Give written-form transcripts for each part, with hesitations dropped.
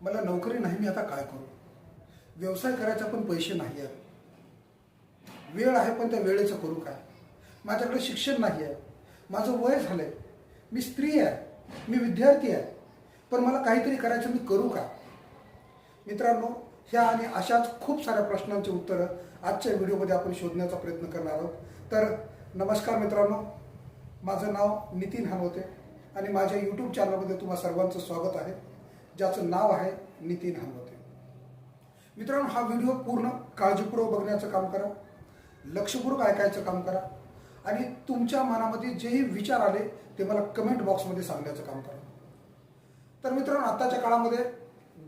मला नोकरी नाही, मी आता काय करू? व्यवसाय करायचा पण पैसे नाही आहेत, वेळ आहे पण त्या वेळेचं करू काय? माझ्याकडे शिक्षण नाही आहे, माझं वय झालंय, मी स्त्री आहे, मी विद्यार्थी आहे, पण मला काहीतरी करायचं, मी करू का? मित्रांनो, ह्या आणि अशाच खूप साऱ्या प्रश्नांची उत्तरं आजच्या व्हिडिओमध्ये आपण शोधण्याचा प्रयत्न करणार आहोत. तर नमस्कार मित्रांनो, माझं नाव नितीन हनवते आणि माझ्या यूट्यूब चॅनलमध्ये तुम्हा सर्वांचं स्वागत आहे, ज्याचं नाव आहे नितीन हनवते. मित्रांनो, हा व्हिडिओ पूर्ण काळजीपूर्वक बघण्याचं काम करा, लक्षपूर्वक ऐकायचं काम करा आणि तुमच्या मनामध्ये जेही विचार आले ते मला कमेंट बॉक्समध्ये सांगण्याचं काम करा. तर मित्रांनो, आत्ताच्या काळामध्ये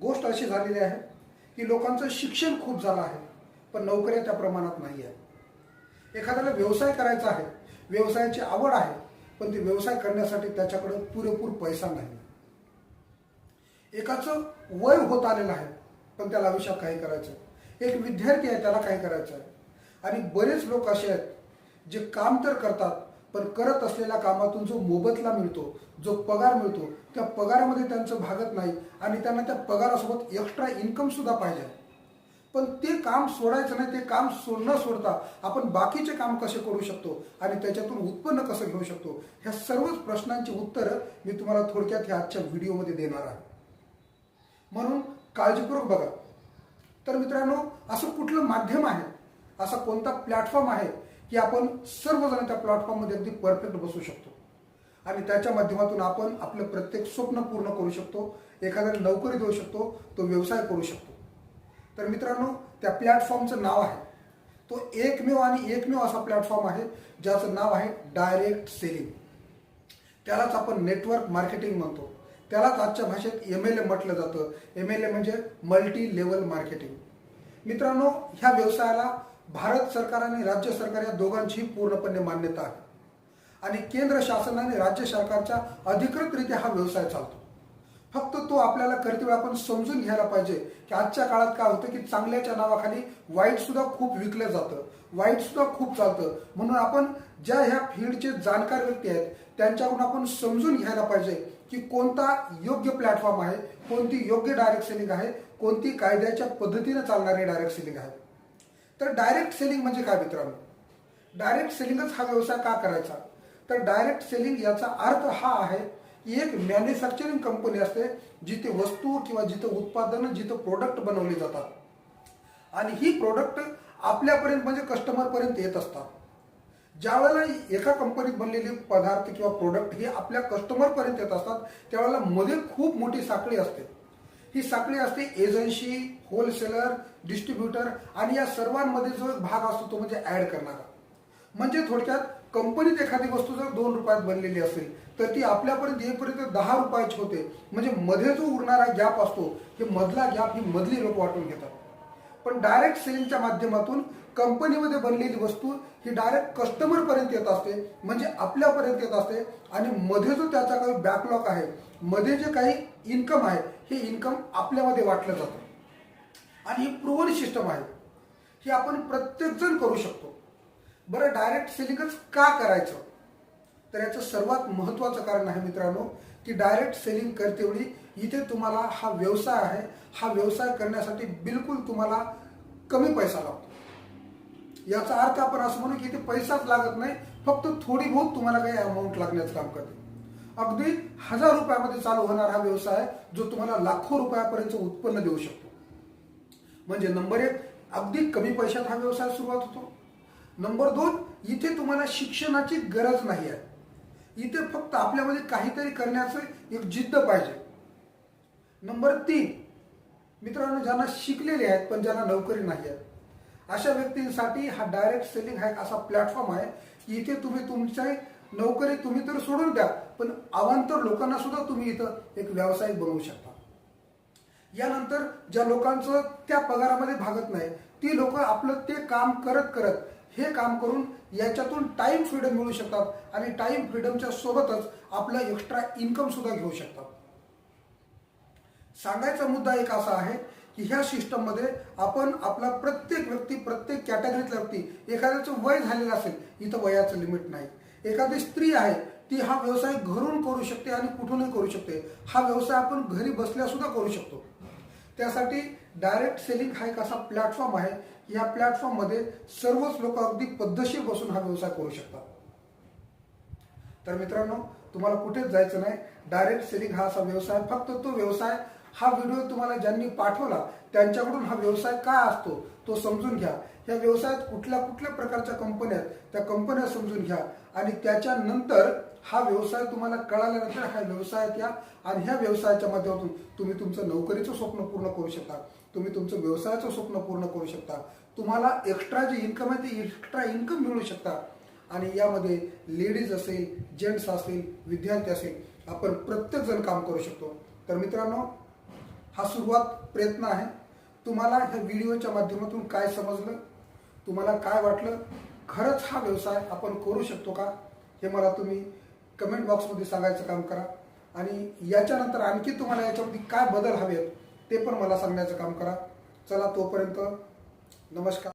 गोष्ट अशी झालेली आहे की लोकांचं शिक्षण खूप झालं आहे, पण नोकऱ्या त्या प्रमाणात नाही आहे. एखाद्याला व्यवसाय करायचा आहे, व्यवसायाची आवड आहे, पण ते व्यवसाय करण्यासाठी त्याच्याकडे पुरेपूर पैसा नाही. एकाचं वय होत आलेलं आहे, पण त्याला आयुष्यात काही करायचं. एक विद्यार्थी आहे, त्याला काय करायचं आहे. आणि बरेच लोक असे आहेत जे काम तर करतात, पण करत असलेल्या कामातून जो मोबदला मिळतो, जो पगार मिळतो, त्या पगारामध्ये त्यांचं भागत नाही आणि त्यांना त्या पगारासोबत एक्स्ट्रा इन्कम सुद्धा पाहिजे. पण ते काम सोडायचं नाही. ते काम न सोडता आपण बाकीचे काम कसे करू शकतो आणि त्याच्यातून उत्पन्न कसं घेऊ शकतो, ह्या सर्वच प्रश्नांची उत्तरं मी तुम्हाला थोडक्यात ह्या आजच्या व्हिडिओमध्ये देणार आहे. म्हणून काळजीपूर्वक बघा. तर मित्रांनो, असं कुठलं माध्यम आहे, असा कोणता प्लॅटफॉर्म आहे की आपण सर्वजण त्या प्लॅटफॉर्ममध्ये अगदी परफेक्ट बसू शकतो आणि त्याच्या माध्यमातून आपण आपलं प्रत्येक स्वप्न पूर्ण करू शकतो, एखाद्याला नोकरी देऊ शकतो, तो व्यवसाय करू शकतो. तर मित्रांनो, त्या प्लॅटफॉर्मचं नाव आहे, तो एकमेव आणि एकमेव असा प्लॅटफॉर्म आहे ज्याचं नाव आहे डायरेक्ट सेलिंग. त्यालाच आपण नेटवर्क मार्केटिंग म्हणतो. त्यालाच आजच्या भाषेत MLM म्हटलं जातं. MLM म्हणजे मल्टी लेवल मार्केटिंग. मित्रांनो, ह्या व्यवसायाला भारत सरकार आणि राज्य सरकार या दोघांचीही पूर्णपणे मान्यता आहे आणि केंद्र शासन आणि राज्य सरकारच्या अधिकृतरित्या हा व्यवसाय चालतो. फक्त तो आपल्याला करते वेळी आपण समजून घ्यायला पाहिजे की आजच्या काळात काय होतं की चांगल्याच्या नावाखाली वाईट सुद्धा खूप विकलं जातं, वाईट सुद्धा खूप चालतं. म्हणून आपण ज्या ह्या फील्डचे जाणकार व्यक्ती आहेत त्यांच्याकडून आपण समजून घ्यायला पाहिजे की कोणता योग्य प्लॅटफॉर्म आहे, कोणती योग्य डायरेक्ट सेलिंग आहे, कोणती कायद्याच्या पद्धतीने चालणारी डायरेक्ट सेलिंग आहे. तर डायरेक्ट सेलिंग म्हणजे काय मित्रांनो? डायरेक्ट सेलिंगच हा व्यवसाय का करायचा? तर डायरेक्ट सेलिंग याचा अर्थ हा आहे की एक मॅन्युफॅक्चरिंग कंपनी असते जिथे वस्तू किंवा जिथे उत्पादन, जिथे प्रोडक्ट बनवले जातात आणि ही प्रोडक्ट आपल्यापर्यंत म्हणजे कस्टमरपर्यंत येत असतात. ज्या वेळेला एका कंपनीत बनलेले पदार्थ किंवा प्रोडक्ट हे आपल्या कस्टमरपर्यंत येत असतात, त्यावेळेला मध्ये खूप मोठी साखळी असते. ही साखळी असते एजन्सी, होलसेलर, डिस्ट्रीब्युटर आणि या सर्वांमध्ये जो एक भाग असतो तो म्हणजे ऍड करणारा. म्हणजे थोडक्यात कंपनीत एखादी वस्तू जर 2 रुपयात बनलेली असेल तर ती आपल्यापर्यंत येईपर्यंत 10 रुपयाची होते. म्हणजे मध्ये जो उरणारा गॅप असतो, हे मधला गॅप ही मधली लोक वाटून घेतात. पण डायरेक्ट सेलिंगच्या माध्यमातून कंपनीमध्ये बनलेली वस्तू ही डायरेक्ट कस्टमरपर्यंत येत असते, म्हणजे आपल्यापर्यंत येत असते आणि मध्ये जो त्याचा काही बॅकलॉग आहे, मध्ये जे काही इन्कम आहे, हे इन्कम आपल्यामध्ये वाटलं जातं आणि ही प्रूव्हन सिस्टम आहे. ही आपण प्रत्येकजण करू शकतो. बरं, डायरेक्ट सेलिंगच का करायचं? तर याचं सर्वात महत्त्वाचं कारण आहे मित्रांनो की डायरेक्ट सेलिंग करतेवेळी इथे तुम्हाला हा व्यवसाय आहे, हा व्यवसाय करण्यासाठी बिलकुल तुम्हाला कमी पैसा लागतो. याचा अर्थ आपण असं म्हणू की इथे पैसाच लागत नाही, फक्त थोडी बहुत तुम्हाला काही अमाऊंट लागण्याचं काम करते. अगदी 1000 रुपयामध्ये चालू होणार हा व्यवसाय जो तुम्हाला लाखो रुपयापर्यंत उत्पन्न देऊ शकतो. म्हणजे नंबर 1, अगदी कमी पैशात हा व्यवसाय सुरुवात होतो. नंबर 2, इथे तुम्हाला शिक्षणाची गरज नाही आहे. इथे फक्त आपल्यामध्ये काहीतरी करण्याचं एक जिद्द पाहिजे. नंबर 3, मित्रांनो, ज्यांना शिकलेले आहेत पण ज्यांना नोकरी नाही आहे, अशा व्यक्तींसाठी हा डायरेक्ट सेलिंग हा एक असा प्लॅटफॉर्म आहे की इथे तुम्ही तुमच्या नोकरी तुम्ही तर सोडून द्या, पण अवांतर लोकांना सुद्धा तुम्ही इथं एक व्यावसायिक बनवू शकता. यानंतर ज्या लोकांचं त्या पगारामध्ये भागत नाही, ती लोक आपलं ते काम करत करत हे काम करून याच्यातून टाइम फ्रीडम मिळू शकतात आणि टाइम फ्रीडमच्या सोबतच आपलं एक्स्ट्रा इन्कम सुद्धा घेऊ शकतात. सांगायचा मुद्दा एक असा आहे की ह्या सिस्टममध्ये आपण आपला प्रत्येक व्यक्ती, प्रत्येक कॅटेगरीतला व्यक्ती, एखाद्याचं वय झालेलं असेल, इथं वयाचं लिमिट नाही. एखादी स्त्री आहे, ती हा व्यवसाय घरून करू शकते आणि कुठूनही करू शकते. हा व्यवसाय आपण घरी बसल्या सुद्धा करू शकतो. त्यासाठी डायरेक्ट सेलिंग हा एक असा प्लॅटफॉर्म आहे. या प्लॅटफॉर्ममध्ये सर्वच लोक अगदी पद्धतशीर बसून हा व्यवसाय करू शकतात. तर मित्रांनो, तुम्हाला कुठेच जायचं नाही. डायरेक्ट सेलिंग हा असा व्यवसाय, फक्त तो व्यवसाय, हा व्हिडिओ तुम्हाला ज्यांनी पाठवला त्यांच्याकडून हा व्यवसाय काय असतो तो समजून घ्या. या व्यवसायात कुठल्या कुठल्या प्रकारच्या कंपन्या आहेत त्या कंपन्या समजून घ्या आणि त्याच्यानंतर हा व्यवसाय तुम्हाला कळाल्यानंतर ह्या व्यवसायात या आणि ह्या व्यवसायाच्या माध्यमातून तुम्ही तुमचं नोकरीचं स्वप्न पूर्ण करू शकता, तुम्ही तुमचं व्यवसायाचं स्वप्न पूर्ण करू शकता, तुम्हाला एक्स्ट्रा जे इन्कम आहे ते एक्स्ट्रा इन्कम मिळू शकता. आणि यामध्ये लेडीज असेल, जेंट्स असेल, विद्यार्थी असेल, आपण प्रत्येक जण काम करू शकतो. तर मित्रांनो, हा सुरुवात प्रयत्न आहे. तुम्हाला ह्या व्हिडिओच्या माध्यमातून काय समजलं, तुम्हाला काय वाटलं, खरंच हा व्यवसाय आपण करू शकतो का, हे मला तुम्ही कमेंट बॉक्समध्ये सांगायचं काम करा. आणि याच्यानंतर आणखी तुम्हाला याच्यामध्ये काय बदल हवेत ते पण मला सांगण्याचं काम करा. चला, तोपर्यंत नमस्कार.